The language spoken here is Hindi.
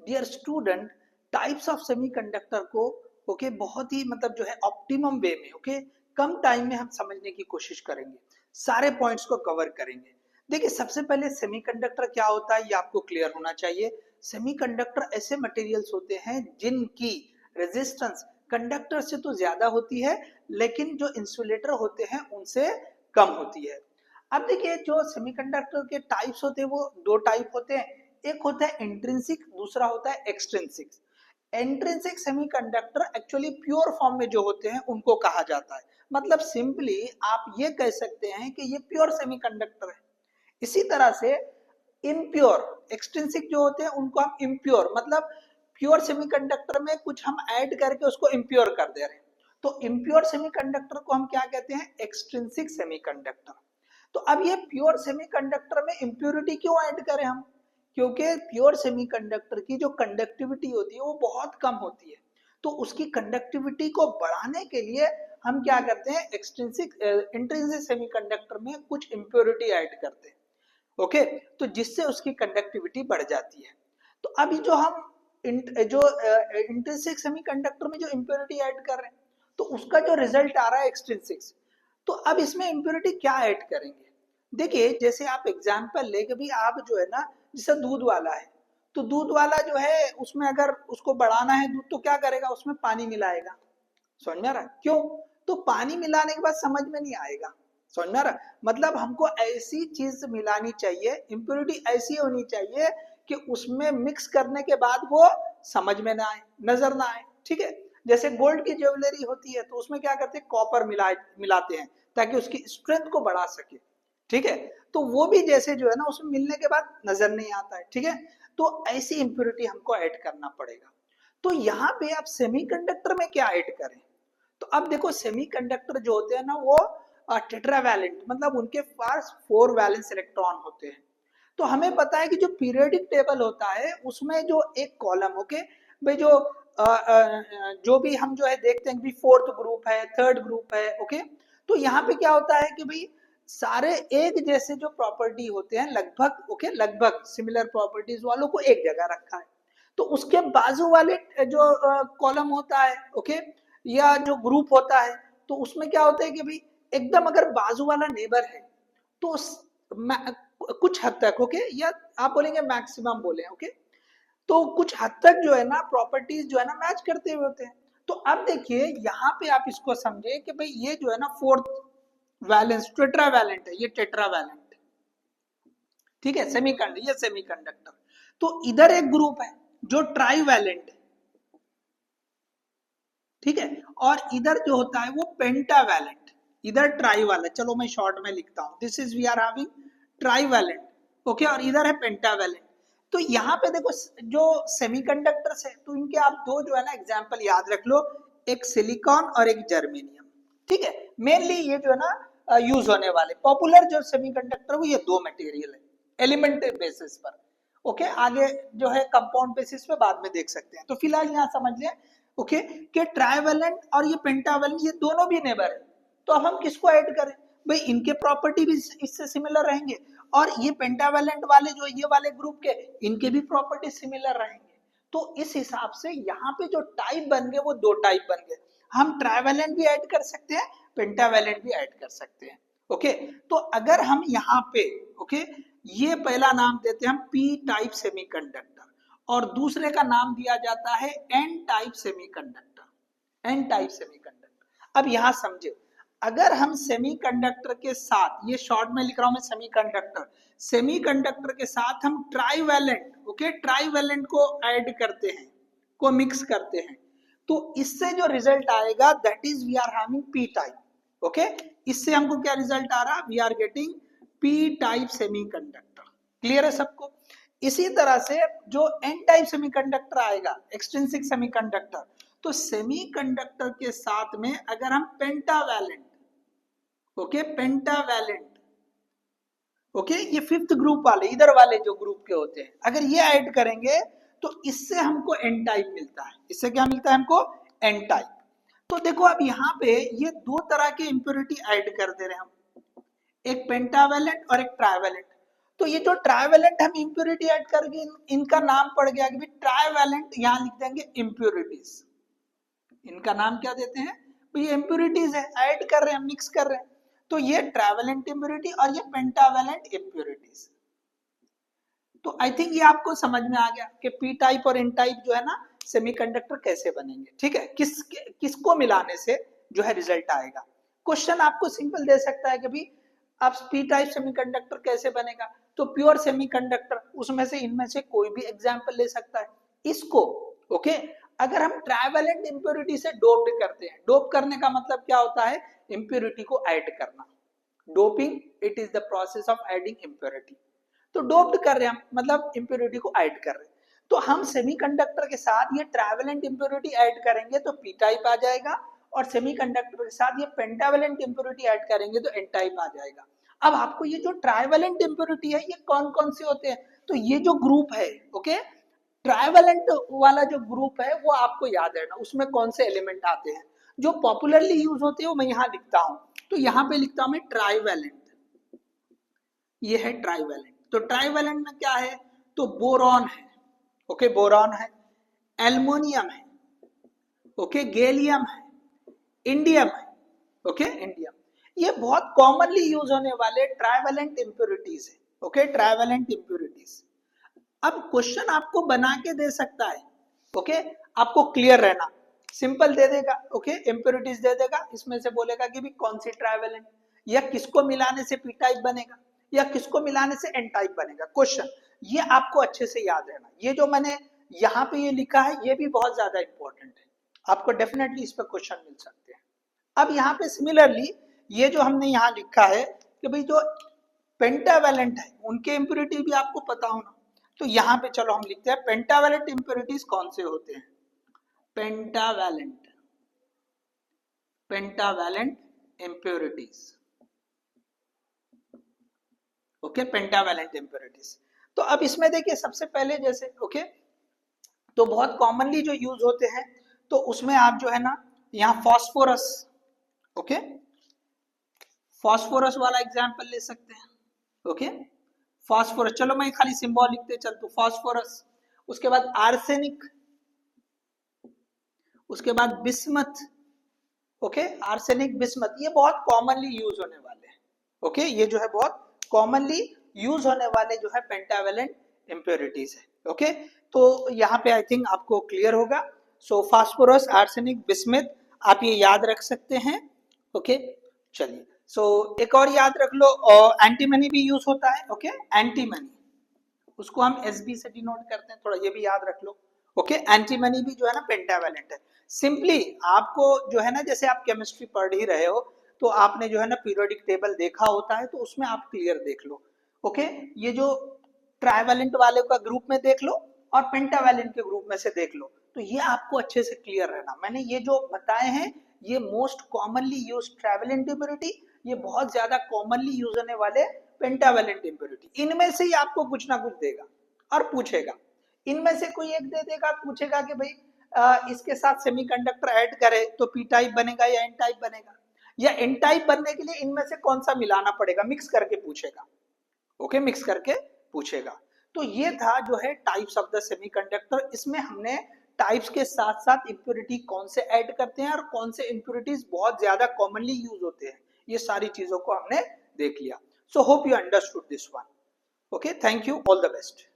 Dear student, types of semiconductor को बहुत ही मतलब जो है ऑप्टिमम वे में कम टाइम में हम समझने की कोशिश करेंगे, सारे पॉइंट्स को कवर करेंगे। देखिए सबसे पहले सेमीकंडक्टर क्या होता है ये आपको क्लियर होना चाहिए। सेमीकंडक्टर ऐसे मटेरियल्स होते हैं जिनकी रेजिस्टेंस कंडक्टर से तो ज्यादा होती है, लेकिन जो इंसुलेटर होते हैं उनसे कम होती है। अब देखिए जो सेमीकंडक्टर के टाइप्स होते हैं वो दो टाइप होते हैं, एक होता है इंट्रिंसिक, दूसरा होता है extrinsic. Intrinsic semiconductor actually pure form में जो होते हैं उनको कहा जाता है, मतलब सिंपली आप ये कह सकते हैं कि ये प्योर सेमीकंडक्टर है। इसी तरह से इम्प्योर एक्सट्रिंसिक जो होते हैं उनको हम इम्प्योर, मतलब प्योर सेमीकंडक्टर में कुछ हम ऐड करके उसको इम्प्योर कर दे रहे हैं, तो इम्प्योर सेमीकंडक्टर को हम क्या कहते हैं, एक्सट्रिंसिक सेमीकंडक्टर। तो अब ये प्योर सेमीकंडक्टर में इम्प्योरिटी क्यों ऐड करें हम, क्योंकि प्योर सेमीकंडक्टर की जो कंडक्टिविटी होती है वो बहुत कम होती है, तो उसकी कंडक्टिविटी को बढ़ाने के लिए हम क्या करते हैं, एक्सट्रिंसिक इंट्रिंसिक सेमीकंडक्टर में कुछ इम्प्योरिटी ऐड करते हैं। ओके, तो जिससे उसकी कंडक्टिविटी बढ़ जाती है। तो अभी जो हम इंट्रिंसिक सेमीकंडक्टर में जो इम्प्योरिटी ऐड कर रहे हैं तो उसका जो रिजल्ट आ रहा है एक्सट्रिंसिक। तो अब इसमें इम्प्योरिटी क्या ऐड करेंगे, देखिए जैसे आप एग्जांपल ले कि भाई आप जो है ना, जैसे दूध वाला है, तो दूध वाला जो है उसमें अगर उसको बढ़ाना है दूध तो क्या करेगा, उसमें पानी मिलाएगा। समझ में आ रहा है क्यों, तो पानी मिलाने के बाद समझ में नहीं आएगा। समझ में आ रहा है, मतलब हमको ऐसी चीज मिलानी चाहिए, इम्प्योरिटी ऐसी होनी चाहिए कि उसमें मिक्स करने के बाद वो समझ में ना आए, नजर ना आए। ठीक है, जैसे गोल्ड की ज्वेलरी होती है तो उसमें क्या करते हैं, कॉपर मिलाते हैं ताकि उसकी स्ट्रेंथ को बढ़ा सके। ठीक है, तो वो भी जैसे जो है ना उसमें मिलने के बाद नजर नहीं आता है। ठीक है, तो ऐसी इम्प्योरिटी हमको ऐड करना पड़ेगा। तो यहाँ पे आप सेमीकंडक्टर में क्या ऐड करें, तो अब देखो सेमीकंडक्टर जो होते हैं ना वो टेट्रावैलेंट, मतलब उनके पास 4 वैलेंस इलेक्ट्रॉन होते हैं। तो हमें पता है कि जो पीरियोडिक टेबल होता है उसमें जो एक कॉलम भाई जो भी हम जो है देखते हैं कि फोर्थ ग्रुप है, थर्ड ग्रुप है। तो यहाँ पे क्या होता है कि भाई सारे एक जैसे जो प्रॉपर्टी होते हैं लगभग लगभग सिमिलर प्रॉपर्टीज वालों को एक जगह रखा है। तो उसके बाजू वाले जो कॉलम होता है या जो ग्रुप होता है, तो उसमें क्या होता है कि भाई एकदम अगर बाजू वाला नेबर है तो कुछ हद तक या आप बोलेंगे मैक्सिमम बोले तो कुछ हद तक जो है ना प्रॉपर्टीज जो है ना मैच करते हुए होते हैं। तो अब देखिए यहाँ पे आप इसको समझे कि भाई ये जो है ना फोर्थ वैलेंस टेट्रावैलेंट है, ये टेट्रावैलेंट। ठीक है, ये सेमीकंडक्टर। तो इधर एक ग्रुप है जो ट्राईवैलेंट है। ठीक है, और इधर जो होता है वो पेंटावैलेंट, इधर ट्राई वाला, चलो मैं शॉर्ट में लिखता हूं, this is we are having trivalent. और इधर है पेंटावैलेंट। तो यहाँ पे देखो जो सेमीकंडक्टर्स है तो इनके आप दो जो है ना एग्जांपल याद रख लो, एक सिलिकॉन और एक जर्मेनियम। ठीक है, मेनली ये जो है ना यूज होने वाले पॉपुलर जो सेमीकंडक्टर वो ये दो मटेरियल है एलिमेंट बेसिस पर। आगे जो है कंपाउंड बेसिस पे बाद में देख सकते हैं। तो फिलहाल यहाँ समझ लें कि ट्राइवेलेंट और ये पेंटावेलेंट ये दोनों भी नेबर है। तो अब हम किसको ऐड करें, भाई इनके प्रॉपर्टी भी इससे सिमिलर रहेंगे, और ये पेंटावेलेंट वाले जो ये वाले ग्रुप के इनके भी प्रॉपर्टी सिमिलर रहेंगे। तो इस हिसाब से यहाँ पे जो टाइप बन गए वो दो टाइप बन गए, हम ट्राइवेलेंट भी ऐड कर सकते हैं, पेंटावेलेंट भी ऐड कर सकते हैं। तो अगर हम यहाँ पे ये पहला नाम देते हैं हम पी टाइप सेमीकंडक्टर, और दूसरे का नाम दिया जाता है N type semiconductor. N type semiconductor, अब यहां समझे, अगर हम सेमीकंडक्टर के साथ, ये शॉर्ट में लिख रहा हूं मैं सेमीकंडक्टर, सेमीकंडक्टर के साथ हम ट्राईवैलेंट ट्राईवैलेंट को ऐड करते हैं, को मिक्स करते हैं, तो इससे जो रिजल्ट आएगा that is we are having P type. इससे हमको क्या रिजल्ट आ रहा, we are getting P type semiconductor. Clear है सबको। इसी तरह से जो एन टाइप सेमीकंडक्टर आएगा, एक्सट्रिंसिक सेमीकंडक्टर, तो सेमीकंडक्टर के साथ में अगर हम पेंटावैलेंट पेंटावैलेंट ये फिफ्थ ग्रुप वाले इधर वाले जो ग्रुप के होते हैं अगर ये ऐड करेंगे तो इससे हमको एन टाइप मिलता है। इससे क्या मिलता है हमको, एन टाइप। तो देखो अब यहाँ पे ये दो तरह के इंप्योरिटी ऐड कर दे रहे हैं हम, एक पेंटावैलेंट और एक ट्राइवैलेंट। तो ये जो ट्राइवेलेंट हम इम्प्योरिटी ऐड करके इनका नाम पड़ गया कि ट्राइवेलेंट, यहां लिख देंगे इम्प्योरिटीज। इनका नाम क्या देते हैं, तो ये इम्प्योरिटीज है, ऐड कर रहे हैं, मिक्स कर रहे हैं। तो ये ट्राइवेलेंट इम्प्योरिटी और ये पेंटावेलेंट इम्प्योरिटीज। तो आई थिंक ये आपको समझ में आ गया कि पी टाइप और एन टाइप जो है ना सेमीकंडक्टर कैसे बनेंगे, ठीक है, किसको मिलाने से जो है रिजल्ट आएगा। क्वेश्चन आपको सिंपल दे सकता है कि भाई आप पी टाइप सेमीकंडक्टर कैसे बनेगा, तो प्योर सेमीकंडक्टर, उसमें से इनमें से कोई भी एग्जांपल ले सकता है इसको। ओके, अगर हम ट्राइवेलेंट इंप्योरिटी से डोप्ड करते हैं, डोप करने का मतलब क्या होता है, इंप्योरिटी को ऐड करना। Doping it is the process of adding impurity. तो डोप्ड कर रहे हैं हम, मतलब इंप्योरिटी को ऐड कर रहे हैं। तो हम सेमीकंडक्टर के साथ ये ट्राइवेलेंट इंप्योरिटी ऐड करेंगे तो पी टाइप आ जाएगा, और सेमीकंडक्टर के साथ ये पेंटावेलेंट इंप्योरिटी ऐड करेंगे तो एन टाइप आ जाएगा। अब आपको ये जो ट्राइवेलेंट इंप्योरिटी है ये कौन कौन से होते हैं, तो ये जो ग्रुप है, ओके, ट्राइवेलेंट वाला जो ग्रुप है वो आपको याद रहना, उसमें कौन से एलिमेंट आते हैं जो पॉपुलरली यूज होते हैं, वो मैं यहाँ लिखता हूं। तो यहाँ पे लिखता हूं मैं ट्राइवेलेंट, ये है ट्राइवेलेंट। तो ट्राइवेलेंट में क्या है, तो बोरॉन है, ओके, बोरॉन है, एल्युमिनियम है, ओके, गैलियम है, इंडियम है, ओके, इंडियम। ये बहुत कॉमनली यूज होने वाले ट्राइवेलेंट इंप्योरिटीज है, ओके, ट्राइवेलेंट इंप्योरिटीज। अब क्वेश्चन आपको बना के दे सकता है, ओके, आपको क्लियर रहना, सिंपल दे देगा, ओके, इंप्योरिटीज दे देगा, इसमें से बोलेगा कि भी कौन सी ट्राइवेलेंट, या किसको मिलाने से पी टाइप बनेगा, या किसको मिलाने से एन टाइप बनेगा। क्वेश्चन ये आपको अच्छे से याद रहना, ये जो मैंने यहाँ पे ये लिखा है ये भी बहुत ज्यादा इंपॉर्टेंट है, आपको डेफिनेटली इस पर क्वेश्चन मिल सकते हैं। अब यहाँ पे सिमिलरली ये जो हमने यहाँ लिखा है कि भाई जो पेंटावेलेंट है उनके इंप्योरिटी भी आपको पता होना, तो यहाँ पे चलो हम लिखते हैं पेंटावेलेंट इंप्योरिटीज कौन से होते हैं, pentavalent, pentavalent impurities, okay, pentavalent impurities. तो अब इसमें देखिए सबसे पहले जैसे, ओके, तो बहुत कॉमनली जो यूज होते हैं, तो उसमें आप जो है ना यहाँ फॉस्फोरस, ओके, फॉस्फोरस वाला एग्जांपल ले सकते हैं, ओके, फॉस्फोरस, चलो मैं खाली सिंबल लिखते चल, तो फॉस्फोरस, उसके बाद आर्सेनिक, उसके बाद बिस्मथ, ओके, आर्सेनिक, बिस्मथ, ये बहुत कॉमनली यूज होने वाले हैं, ओके, ये जो है बहुत कॉमनली यूज होने वाले जो है पेंटावेलेंट इंप्योरिटीज है, ओके। तो यहाँ पे आई थिंक आपको क्लियर होगा। सो फास्फोरस, आर्सेनिक, बिस्मथ आप ये याद रख सकते हैं, ओके। चलिए, सो एक और याद रख लो, एंटीमनी भी यूज होता है, ओके, एंटीमनी, उसको हम एसबी से डिनोट करते हैं, थोड़ा ये भी याद रख लो, ओके। एंटीमनी भी जो है ना पेंटावेलेंट है। सिंपली आपको जो है ना, जैसे आप केमिस्ट्री पढ़ ही रहे हो तो आपने जो है ना पीरियोडिक टेबल देखा होता है, तो उसमें आप क्लियर देख लो, ओके, ये जो ट्राइवेलेंट वाले का ग्रुप में देख लो और पेंटावेलेंट के ग्रुप में से देख लो, तो ये आपको अच्छे से क्लियर रहना। मैंने ये जो बताए हैं ये most commonly use trivalent impurity, ये बहुत ज्यादा कॉमनली यूज होने वाले पेंटावेलेंट इंप्योरिटी, इनमें से ही आपको कुछ ना कुछ देगा और पूछेगा, इनमें से कोई एक दे देगा, पूछेगा कि भाई इसके साथ सेमीकंडक्टर ऐड करे तो पी टाइप बनेगा या एन टाइप बनेगा, या एन टाइप बनने के लिए इनमें से कौन सा मिलाना पड़ेगा, मिक्स करके पूछेगा, ओके, मिक्स करके पूछेगा। तो ये था जो है टाइप्स ऑफ द सेमीकंडक्टर, इसमें हमने टाइप्स के साथ साथ इंप्योरिटी कौन से ऐड करते हैं और कौन से इंप्योरिटीज बहुत ज्यादा कॉमनली यूज होते हैं, ये सारी चीजों को हमने देख लिया। So hope you understood this one, okay, thank you, all the best.